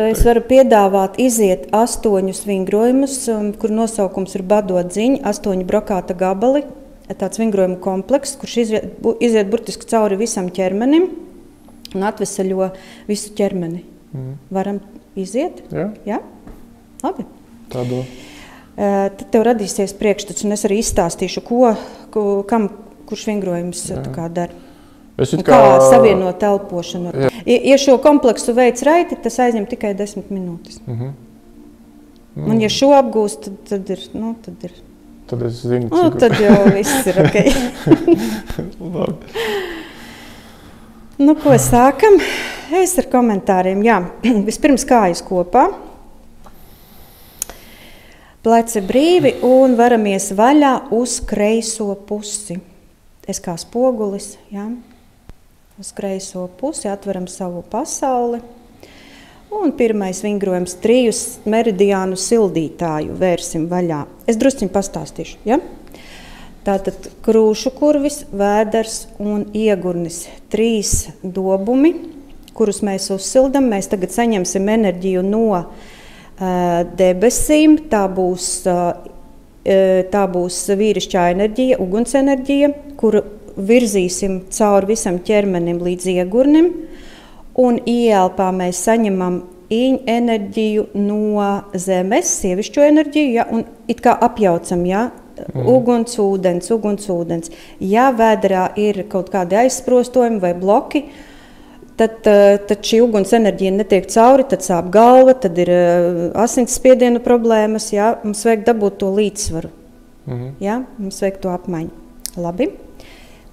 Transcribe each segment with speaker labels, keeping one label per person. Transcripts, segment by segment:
Speaker 1: Es varu piedāvāt iziet 8 vingrojumus, kur nosaukums ir Badot ziņa, 8 brokāta gabali, tāds vingrojumu komplekss, kurš iziet burtiski cauri visam ķermenim un atvesaļo visu ķermeni. Varam iziet?
Speaker 2: Jā.
Speaker 1: Jā? Labi.
Speaker 2: Tādu.
Speaker 1: Tad tev radīsies priekšstats, un es arī izstāstīšu, kurš vingrojums dara. Kā savienot elpošanu. Ja šo kompleksu veids raiti, tas aizņem tikai 10 minūtes. Un ja šo apgūst, tad ir.
Speaker 2: Tad es zinu,
Speaker 1: cik... Tad jau viss ir ok.
Speaker 2: Labi.
Speaker 1: Ko sākam? Es ar komentāriem. Jā, vispirms kājas kopā. Pleci brīvi un varamies vaļā uz kreiso pusi. Es kā spogulis, jā. Uz kreiso pusi atveram savu pasauli. Un pirmais vingrojums 3 meridiānu sildītāju vērsim vaļā. Es drusciņ pastāstīšu, ja? Tātad krūšu kurvis, vēders un iegurnis. 3 dobumi, kurus mēs uzsildam. Mēs tagad saņemsim enerģiju no debesīm. Tā būs vīrišķā enerģija, uguns enerģija, kuru virzīsim cauri visam ķermenim līdz iegurnim, un ieelpā mēs saņemam enerģiju no zemes, sievišķo enerģiju, ja, un it kā apjaucam, ja, uguns, ūdens. Ja vēderā ir kaut kādi aizsprostojumi vai bloki, tad šī uguns enerģija netiek cauri, tad sāp galva, tad ir asinsspiediena problēmas, ja, mums vajag dabūt to līdzsvaru, ja, mums vajag to apmaiņu. Labi.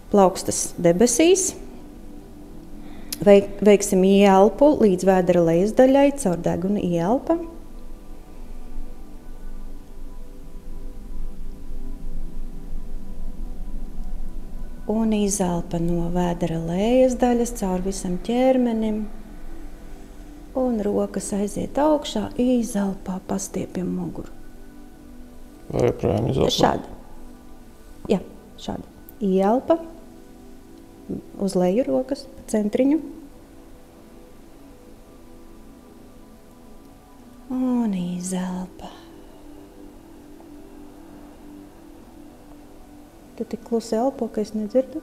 Speaker 1: Plaukstas debesīs. Veiksim ieelpu līdz vēdera lejas daļai, caur deguna ieelpa. Un izelpa no vēdera lejas daļas caur visam ķermenim. Un rokas aiziet augšā, izelpā, pastiepjam muguru.
Speaker 2: Vai joprojām izelpa?
Speaker 1: Šādi. Jā, šādi. Ieelpa. Uz leju rokas, pa centriņu. Un izelpa. Tu tik klusi elpo, ka es nedzirdu.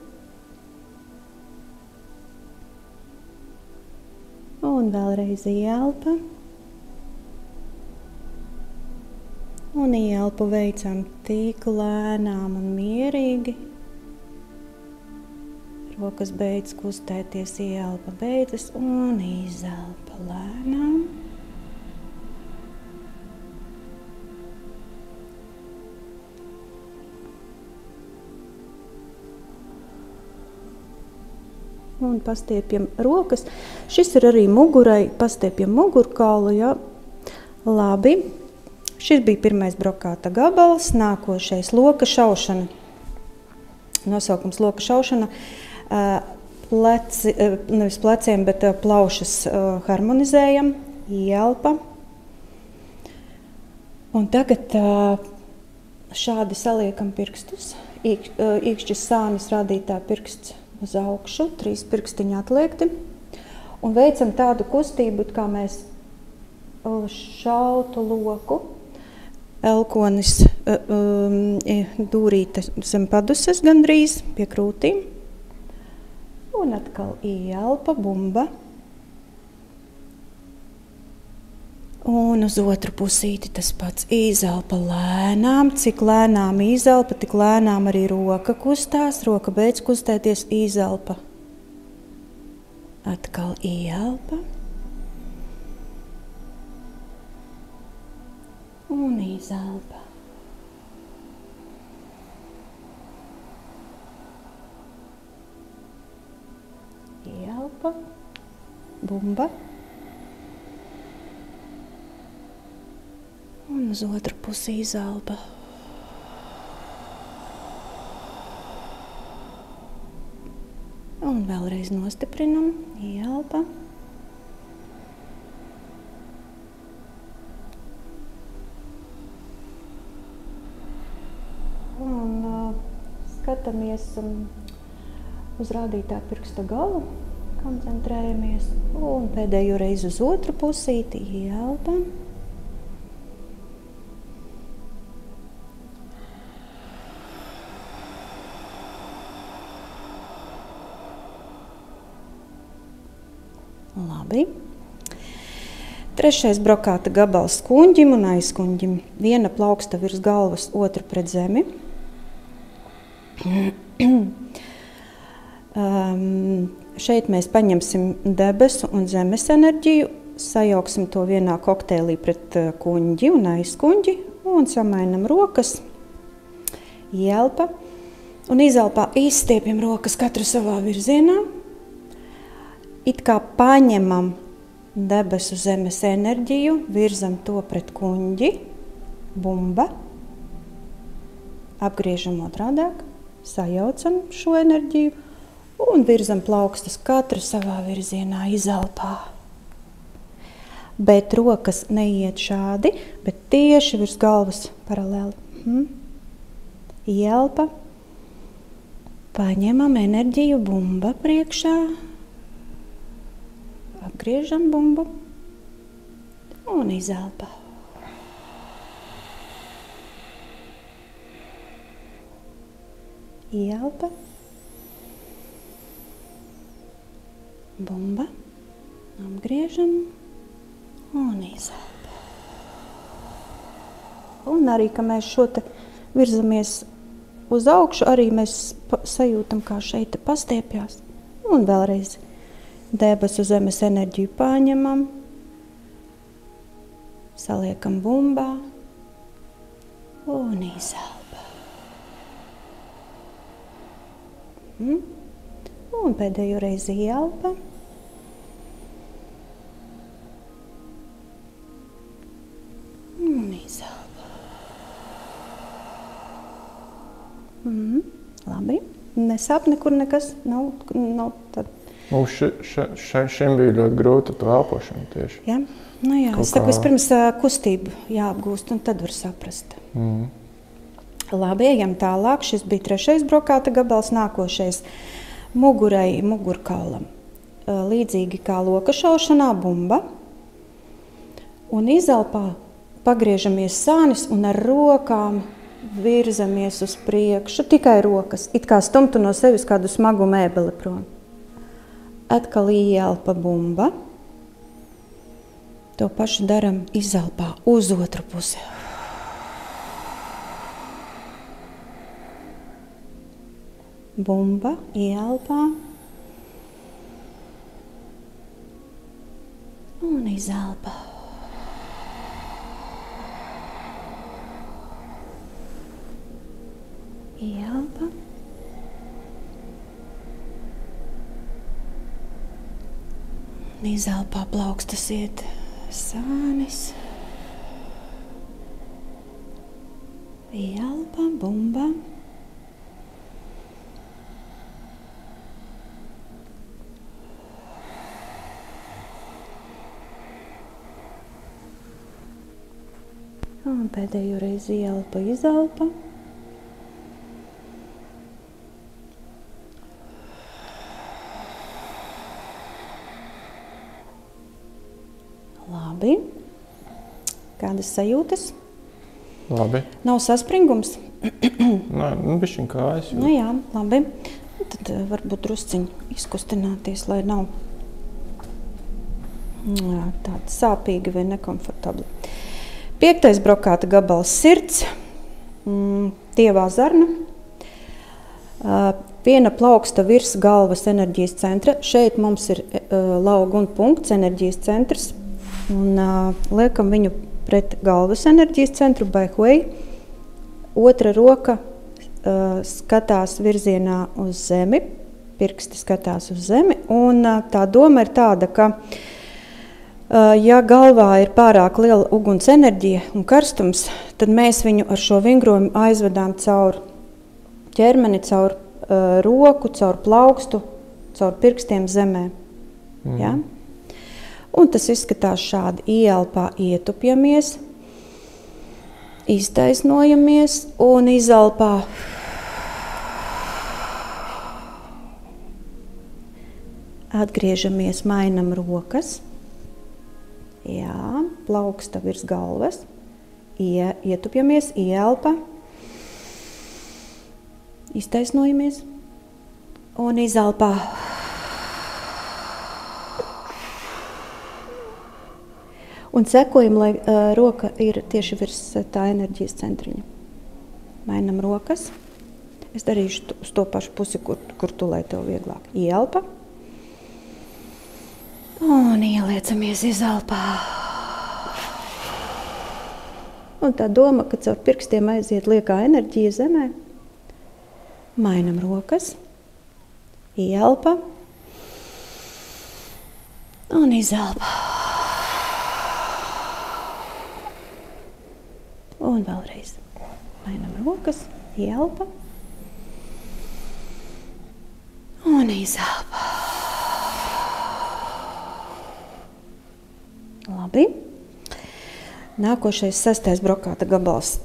Speaker 1: Un vēlreiz ieelpa. Un ieelpu veicam tik lēnām un mierīgi. Rokas beidz kustēties, ieelpa beidzas un izelpa lēnām. Un pastiepjam rokas. Šis ir arī mugurai, pastiepjam mugurkaulu, ja. Labi. Šis bija pirmais brokāta gabals, nākošais loka šaušana. Nosaukums loka šaušana. Nevis pleciem, bet plaušas harmonizējam, ieelpa. Un tagad šādi saliekam pirkstus. Īkšķis sānis rādītā pirksts uz augšu, 3 pirkstiņi atliekti. Un veicam tādu kustību, kā mēs šautu loku. Elkonis dūrīte zem paduses gandrīz pie krūtīm. Un atkal ieelpa, bumba. Un uz otru pusīti tas pats izelpa lēnām. Cik lēnām izelpa, tik lēnām arī roka kustās. Roka beidz kustēties, izelpa. Atkal ieelpa. Un izelpa. Ieelpa, bumba. Un uz otru pusi izelpa. Un vēlreiz nostiprinam, ieelpa. Un skatāmies uz rādītā pirksta galu, koncentrējamies. Un pēdējo reizi uz otru pusīti ieelpam. Labi. Trešais brokāta gabals kuņģim un aizkuņģim. Viena plauksta virs galvas, otra pret zemi. Šeit mēs paņemsim debesu un zemes enerģiju, sajauksim to vienā kokteilī pret kuņģi un aizkuņģi un samainam rokas, ielpa un izelpā izstiepjam rokas katru savā virzienā. It kā paņemam debesu zemes enerģiju, virzam to pret kuņģi, bumba, apgriežam otrādāk, sajaucam šo enerģiju un virzam plaukstas katru savā virzienā izelpā. Bet rokas neiet šādi, bet tieši virs galvas paralēli. Ielpa, paņemam enerģiju, bumba priekšā, apgriežam bumbu un izelpa. Ielpa, bumba, apgriežam un izelpa. Un arī, ka mēs šo te virzamies uz augšu, arī mēs sajūtam, kā šeit pastiepjās. Un vēlreiz debesu zemes enerģiju paņemam, saliekam bumbā un izelpa. Un pēdējo reizi ielpa. Un izelpa. Labi. Nesāp nekur nekas? Nav tad.
Speaker 2: Mums šim bija ļoti grūti to elpošanu tieši.
Speaker 1: Ja? Nu jā, es saku, vispirms kustību jāapgūst un tad var saprast. Labi, ejam tālāk. Šis bija trešais brokāta gabals, nākošais mugurai, mugurkaulam. Līdzīgi kā loka šaušanā, bumba. Un izelpā pagriežamies sānis un ar rokām virzamies uz priekšu. Tikai rokas, it kā stumtu no sevis kādu smagu mēbeli prom. Atkal ielpa bumba. To pašu daram izelpā uz otru pusi. Bumba, ielpā. Un izelpā. Ielpa. Izelpā plaukstas iet sānis. Ielpa, bumba. Un pēdējo reizi ielpa, izelpa. Labi. Kādas sajūtas?
Speaker 2: Labi.
Speaker 1: Nav saspringums?
Speaker 2: Nē, bišķiņ kājas.
Speaker 1: Nu jā, labi. Tad varbūt drusciņi izkustināties, lai nav tāda sāpīga vai nekomfortabla. 5. brokāta gabals sirds, tievā zarna. Viena plauksta virs galvas enerģijas centra. Šeit mums ir lauga un punkts, enerģijas centrs. Un liekam viņu pret galvas enerģijas centru, baihuei. Otra roka skatās virzienā uz zemi, pirksti skatās uz zemi. Un tā doma ir tāda, ka ja galvā ir pārāk liela uguns enerģija un karstums, tad mēs viņu ar šo vingrojumu aizvedām caur ķermeni, caur roku, caur plaukstu, caur pirkstiem zemē. Ja? Un tas izskatās šādi. Ielpā ietupjamies, iztaisnojamies un izelpā Atgriežamies, mainam rokas. Jā, plauksta virs galvas. Ietupjamies, ieelpa. Iztaisnojamies. Un izelpā. Un sekojam, lai roka ir tieši virs tā enerģijas centriņa. Mainam rokas. Es darīšu uz to pašu pusi, kur tu, lai tev vieglāk. Ielpa. Un ieliecamies izelpā. Un tā doma, ka caur pirkstiem aiziet liekā enerģija zemē. Mainam rokas. Ielpa. Un izelpa. Un vēlreiz. Mainam rokas. Ielpa. Un izelpa. Labi. Nākošais 6. brokāta gabals.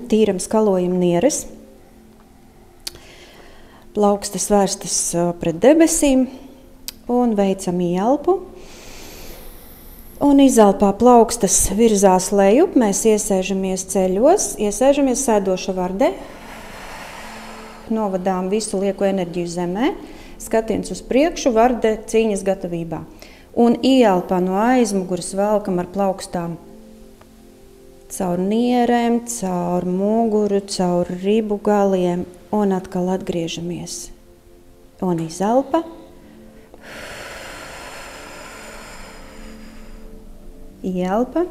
Speaker 1: Tīram skalojam nieres. Plaukstas vērstas pret debesīm. Un veicam ielpu. Un izelpā plaukstas virzās lejup. Mēs iesēžamies ceļos. Iesēžamies sēdoša vardē. Novadām visu lieko enerģiju zemē, skatiens uz priekšu, varde cīņas gatavībā. Un ieelpā no aizmuguras velkam ar plaukstām caur nierēm, caur muguru, caur ribu galiem un atkal atgriežamies. Un izelpa. Ieelpa.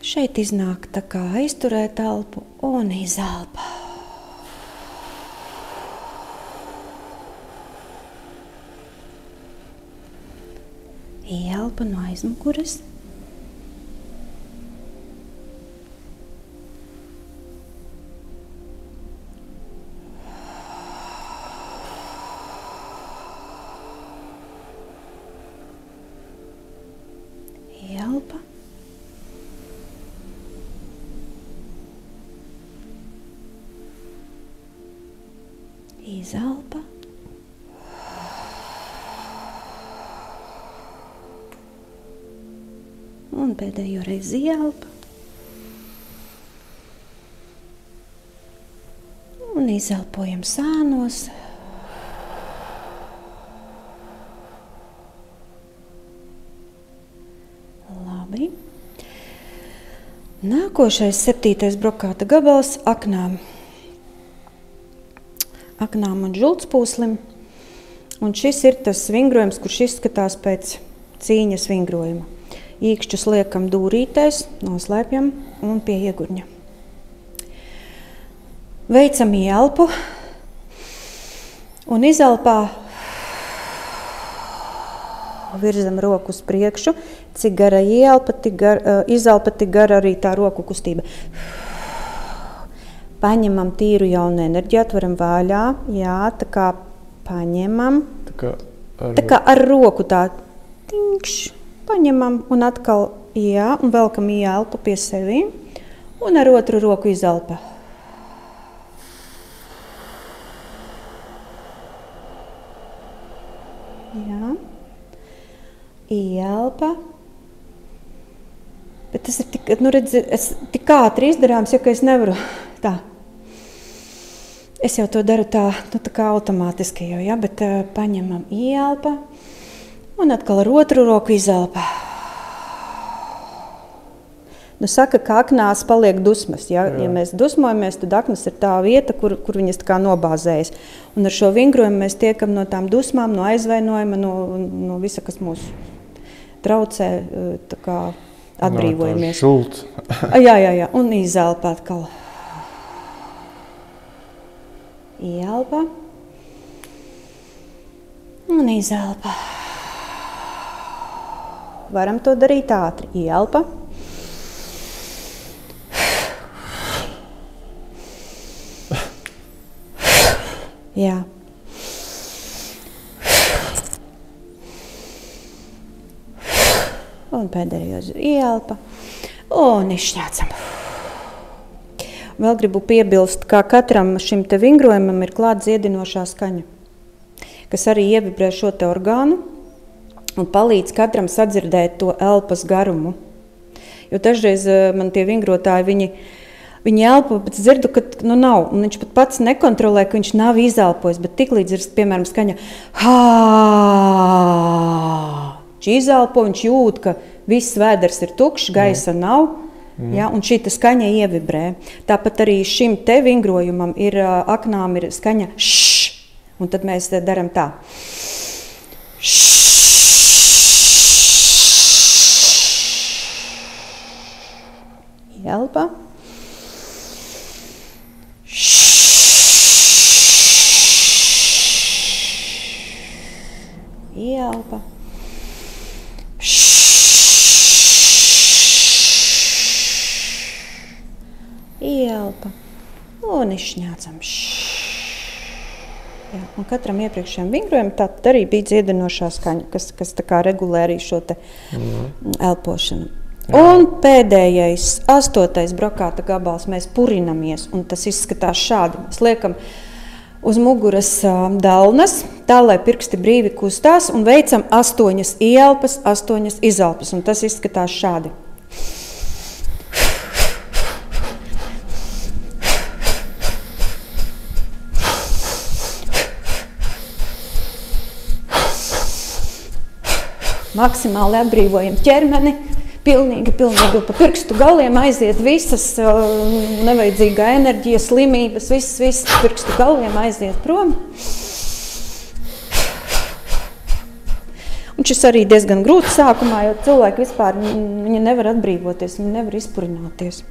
Speaker 1: Šeit iznāk tā kā aizturēt elpu un izelpa. Ielpa no aizmuguras. Ielpa. Izelpa. Un pēdējo reizi ielpa. Un izelpojam sānos. Labi. Nākošais 7. brokāta gabals aknām. Aknām un žultspūslim. Un šis ir tas vingrojums, kurš izskatās pēc cīņas vingrojuma. Īkšķus liekam dūrītēs, noslēpjam un pie iegurņa. Veicam ielpu un izelpā virzam roku uz priekšu. Cik gara ielpa, izelpa, tik gara arī tā roku kustība. Paņemam tīru jaunu enerģiju, atveram vaļā, jā, tā kā paņemam. Tā kā ar roku tā tinkš, paņemam un atkal, jā, un velkam ielpu pie sevi un ar otru roku izelpa. Jā, ielpa. Bet tas ir tik, nu redzi, tik ātri izdarāms, ja ka es nevaru tā. Es jau to daru tā, nu tā kā automātiski jau, ja, bet paņemam ielpa un atkal ar otru roku izelpa. Nu saka, ka aknās paliek dusmas, ja, ja mēs dusmojamies, tad aknas ir tā vieta, kur viņas tā kā nobāzējas. Un ar šo vingrojumu mēs tiekam no tām dusmām, no aizvainojuma, no visa, kas mūs traucē, tā kā atbrīvojamies. Jā, un izelpa atkal. Ielpa un izelpa. Varam to darīt ātri. Ielpa. Jā. Un pēdējos ielpa. Un izšķēcam. Vēl gribu piebilst, ka katram šim te vingrojumam ir klāt dziedinošā skaņa, kas arī ievibrē šo te orgānu un palīdz katram sadzirdēt to elpas garumu. Jo dažreiz man tie vingrotāji, viņi elpo, bet dzirdu, ka nav. Un viņš pat pats nekontrolē, ka viņš nav izelpojis, bet tiklīdz ir, piemēram, skaņa hā, viņš izelpo, viņš jūt, ka viss vēders ir tukšs, gaisa nav, ja, un šī skaņa ievibrē. Tāpat arī šim te vingrojumam aknām ir skaņa šš, un tad mēs daram tā. Ielpa. Ielpa. Ielpa. Un izšņācam. Jā, un katram iepriekšējiem vingrojumam tā arī bija dziedinošā skaņa, kas tā kā regulē arī šo te elpošanu. Jā. Un pēdējais, 8. brokāta gabals, mēs purinamies, un tas izskatās šādi. Mēs liekam uz muguras dalnas, tā, lai pirksti brīvi kustās, un veicam 8 ielpas, 8 izelpas, un tas izskatās šādi. Maksimāli atbrīvojam ķermeni, pilnīgi pa pirkstu galiem aiziet visas nevajadzīgā enerģija, slimības, visas pirkstu galiem aiziet prom. Un šis arī diezgan grūti sākumā, jo cilvēki vispār viņi nevar atbrīvoties, viņi nevar izpurināties.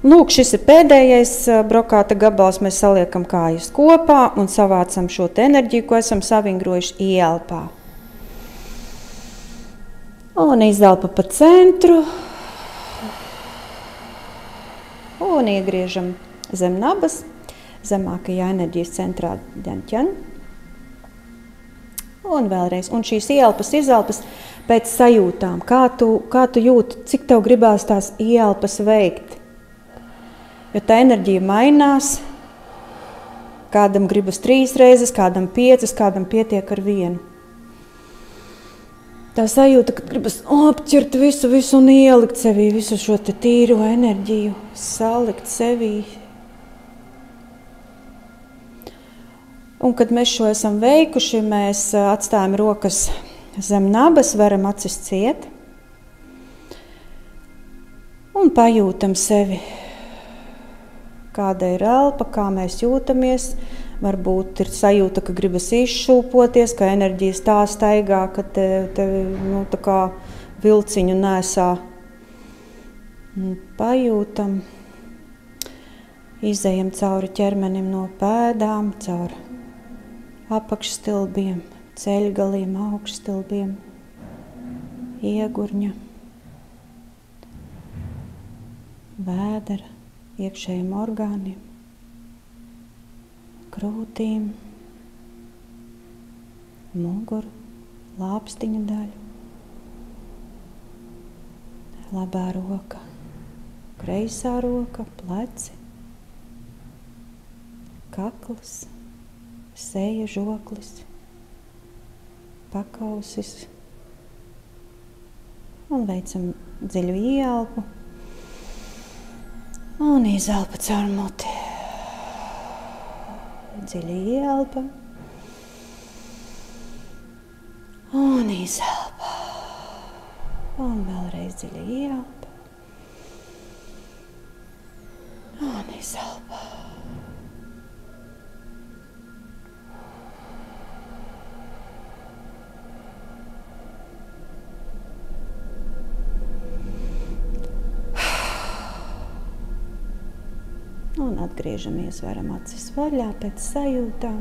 Speaker 1: Lūk, šis ir pēdējais brokāta gabals, mēs saliekam kājas kopā un savācam šo enerģiju, ko esam savingrojuši ielpā. Un izelpa pa centru un iegriežam zem nabas, zemākajā enerģijas centrā ģaņķaņ. Un vēlreiz, un šīs ielpas, izelpas pēc sajūtām, kā tu jūti, cik tev gribās tās ielpas veikt. Jo tā enerģija mainās, kādam gribas 3 reizes, kādam 5, kādam pietiek ar 1. Tā sajūta, ka gribas apķert visu un ielikt sevī, visu šo te tīro enerģiju, salikt sevī. Un, kad mēs šo esam veikuši, mēs atstājam rokas zem nabas, varam acis ciet un pajūtam sevi, kāda ir elpa, kā mēs jūtamies. Varbūt ir sajūta, ka gribas izšūpoties, ka enerģijas tā staigā, ka tā kā vilciņu nesā. Pajūtam, izejam cauri ķermenim no pēdām, cauri apakšstilbiem, ceļgaliem, augšstilbiem, iegurņa, vēdera, iekšējiem orgāniem, krūtīm, muguru, lāpstiņu daļu, labā roka, kreisā roka, pleci, kakls, seja, žoklis, pakausis. Un veicam dziļu ieelpu un izelpa caur muti. Dziļa ielpa un izelpa. Un vēlreiz dziļa ielpa un izelpa. Un atgriežamies, varam acis vaļā pēc sajūtām.